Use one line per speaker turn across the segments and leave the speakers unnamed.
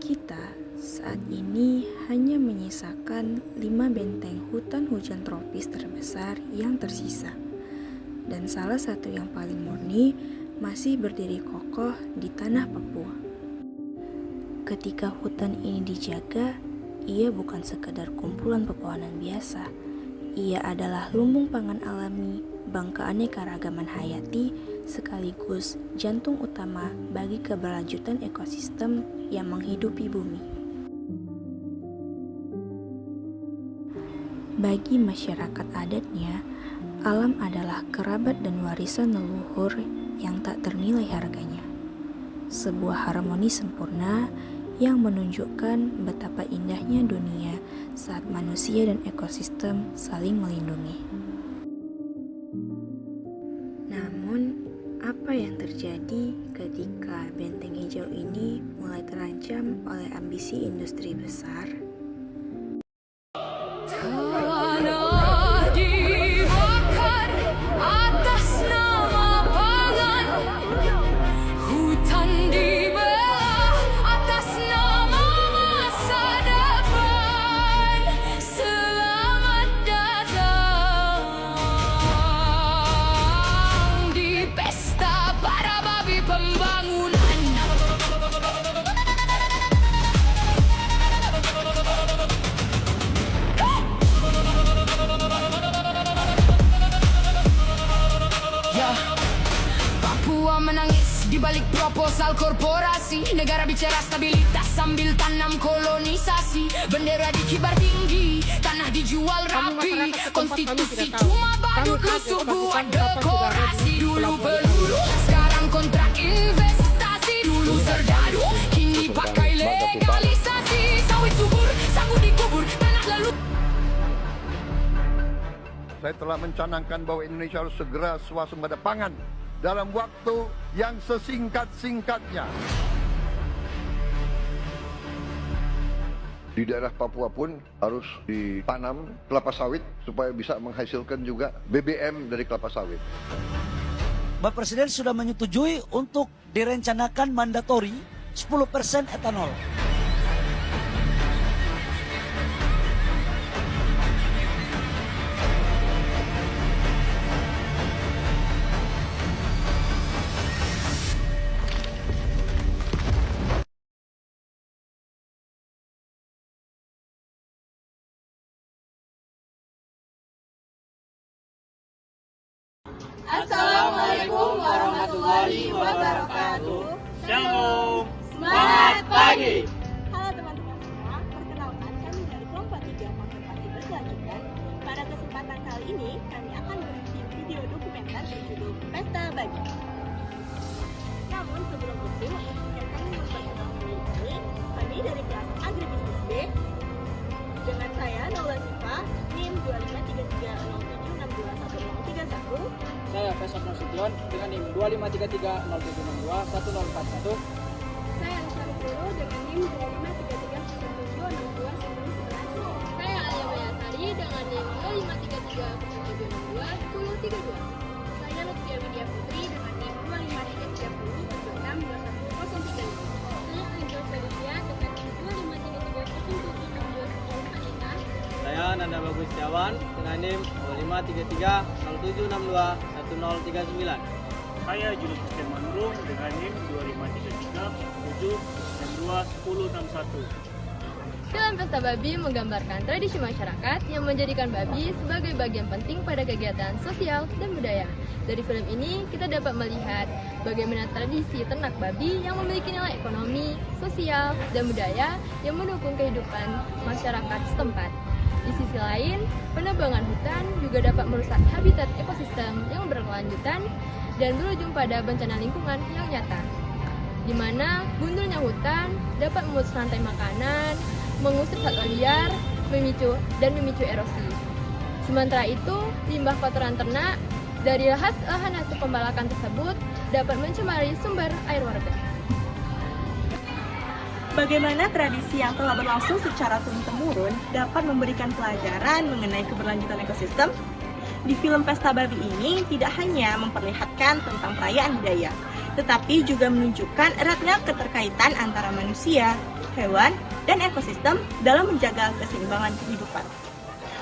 Kita saat ini hanya menyisakan 5 benteng hutan hujan tropis terbesar yang tersisa. Dan salah satu yang paling murni masih berdiri kokoh di tanah Papua. Ketika hutan ini dijaga, ia bukan sekedar kumpulan pepohonan biasa. Ia adalah lumbung pangan alami, bangka keanekaragaman hayati, sekaligus jantung utama bagi keberlanjutan ekosistem yang menghidupi bumi. Bagi masyarakat adatnya, alam adalah kerabat dan warisan leluhur yang tak ternilai harganya. Sebuah harmoni sempurna yang menunjukkan betapa indahnya dunia saat manusia dan ekosistem saling melindungi. Namun, apa yang terjadi ketika benteng hijau ini mulai terancam oleh ambisi industri besar?
Menangis di balik proposal korporasi. Negara bicara stabilitas sambil tanam kolonisasi. Bendera dikibar tinggi, tanah dijual rapi. Konstitusi cuma badut lusuh buat dekorasi. Dulu peluru, sekarang kontrak investasi. Dulu serdadu, kini pakai legalisasi. Sawit subur, sagu dikubur, tanah lalu.
Saya telah mencanangkan bahwa Indonesia harus segera swasembada pangan dalam waktu yang sesingkat-singkatnya. Di daerah Papua pun harus ditanam kelapa sawit supaya bisa menghasilkan juga BBM dari kelapa sawit.
Bapak Presiden sudah menyetujui untuk direncanakan mandatori 10% etanol.
Assalamualaikum warahmatullahi wabarakatuh.
Shalom.
Semangat pagi.
Halo teman-teman semua, perkenalkan kami dari kelompok 3 konservasi berkelanjutan. Pada kesempatan kali ini, kami akan mereview video dokumenter berjudul Pesta Babi. Namun sebelum itu, izinkan kami memperkenalkan diri kami dari kelas Agribisnis B dengan saya Naula Sifa, NIM 253307621031.
Saya Faisal Nasution dengan NIM 253307621041.
Saya Syarif Nurul dengan NIM 253307621011.
Saya Alia Mayasari dengan NIM 253307621032.
Saya Lutfia Widya Putri dengan NIM 253310621033.
Saya Angel Felicia dengan NIM 253307621045.
Saya Nanda Bagus Setiawan dengan NIM 253307621039.
Saya Julus Christian Manurung dengan NIM 253307621061.
Film Pesta Babi menggambarkan tradisi masyarakat yang menjadikan babi sebagai bagian penting pada kegiatan sosial dan budaya. Dari film ini, kita dapat melihat bagaimana tradisi ternak babi yang memiliki nilai ekonomi, sosial, dan budaya yang mendukung kehidupan masyarakat setempat. Di sisi lain, penebangan hutan juga dapat merusak habitat ekosistem yang berkelanjutan dan berujung pada bencana lingkungan yang nyata, di mana gundulnya hutan dapat memutus rantai makanan, mengusir satwa liar, memicu erosi. Sementara itu, limbah kotoran ternak dari lahan hasil pembalakan tersebut dapat mencemari sumber air warga.
Bagaimana tradisi yang telah berlangsung secara turun-temurun dapat memberikan pelajaran mengenai keberlanjutan ekosistem? Di film Pesta Babi ini tidak hanya memperlihatkan tentang perayaan budaya, tetapi juga menunjukkan eratnya keterkaitan antara manusia, hewan, dan ekosistem dalam menjaga keseimbangan kehidupan.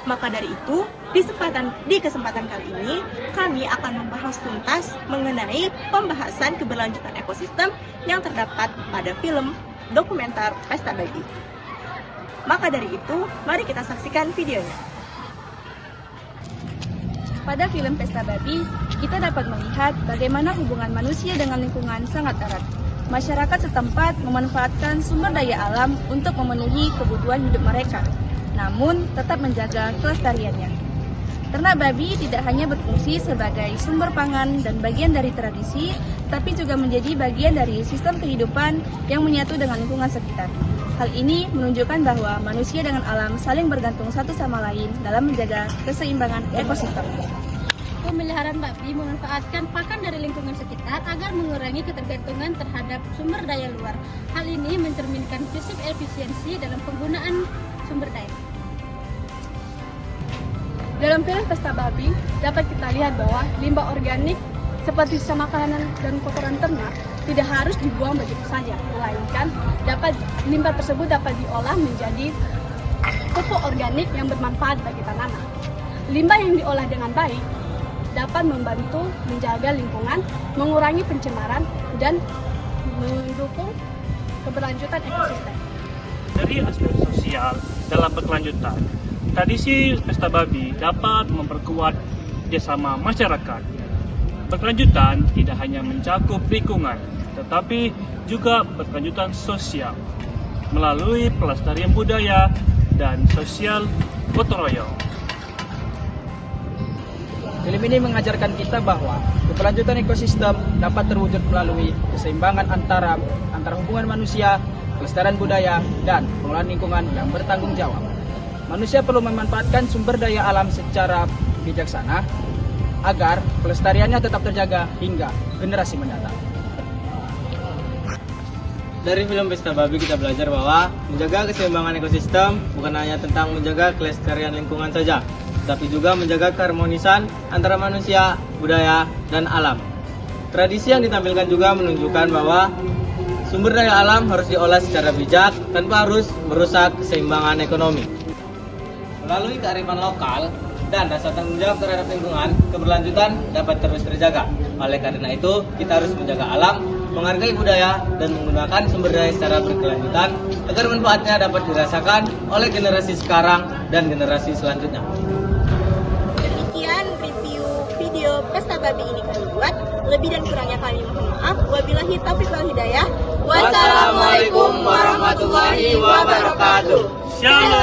Maka dari itu, di kesempatan kali ini, kami akan membahas tuntas mengenai pembahasan keberlanjutan ekosistem yang terdapat pada film dokumenter Pesta Babi. Maka dari itu, mari kita saksikan videonya.
Pada film Pesta Babi, kita dapat melihat bagaimana hubungan manusia dengan lingkungan sangat erat. Masyarakat setempat memanfaatkan sumber daya alam untuk memenuhi kebutuhan hidup mereka, namun tetap menjaga kelestariannya. Ternak babi tidak hanya berfungsi sebagai sumber pangan dan bagian dari tradisi, tapi juga menjadi bagian dari sistem kehidupan yang menyatu dengan lingkungan sekitar. Hal ini menunjukkan bahwa manusia dengan alam saling bergantung satu sama lain dalam menjaga keseimbangan ekosistem.
Pemeliharaan babi memanfaatkan pakan dari lingkungan sekitar agar mengurangi ketergantungan terhadap sumber daya luar. Hal ini mencerminkan prinsip efisiensi dalam penggunaan sumber daya.
Dalam film Pesta Babi, dapat kita lihat bahwa limbah organik seperti sisa makanan dan kotoran ternak tidak harus dibuang begitu saja, melainkan limbah tersebut dapat diolah menjadi pupuk organik yang bermanfaat bagi tanaman. Limbah yang diolah dengan baik dapat membantu menjaga lingkungan, mengurangi pencemaran, dan mendukung keberlanjutan ekosistem.
Dari aspek sosial dalam berkelanjutan, tradisi Pesta Babi dapat memperkuat kerjasama masyarakat. Berkelanjutan tidak hanya mencakup lingkungan, tetapi juga berkelanjutan sosial melalui pelestarian budaya dan sosial gotong royong.
Film ini mengajarkan kita bahwa keberlanjutan ekosistem dapat terwujud melalui keseimbangan antara hubungan manusia, kelestarian budaya, dan pengelolaan lingkungan yang bertanggung jawab. Manusia perlu memanfaatkan sumber daya alam secara bijaksana agar pelestariannya tetap terjaga hingga generasi mendatang. Dari film Pesta Babi kita belajar bahwa menjaga keseimbangan ekosistem bukan hanya tentang menjaga kelestarian lingkungan saja, tapi juga menjaga keharmonisan antara manusia, budaya, dan alam. Tradisi yang ditampilkan juga menunjukkan bahwa sumber daya alam harus diolah secara bijak tanpa harus merusak keseimbangan ekonomi. Melalui kearifan lokal dan rasa tanggung jawab terhadap lingkungan, keberlanjutan dapat terus terjaga. Oleh karena itu, kita harus menjaga alam, menghargai budaya, dan menggunakan sumber daya secara berkelanjutan agar manfaatnya dapat dirasakan oleh generasi sekarang dan generasi selanjutnya.
Demikian review video Pesta Babi ini kami buat. Lebih dan kurangnya kami mohon maaf. Wabillahi taufiq wal hidayah.
Wassalamualaikum warahmatullahi wabarakatuh.
Shalom.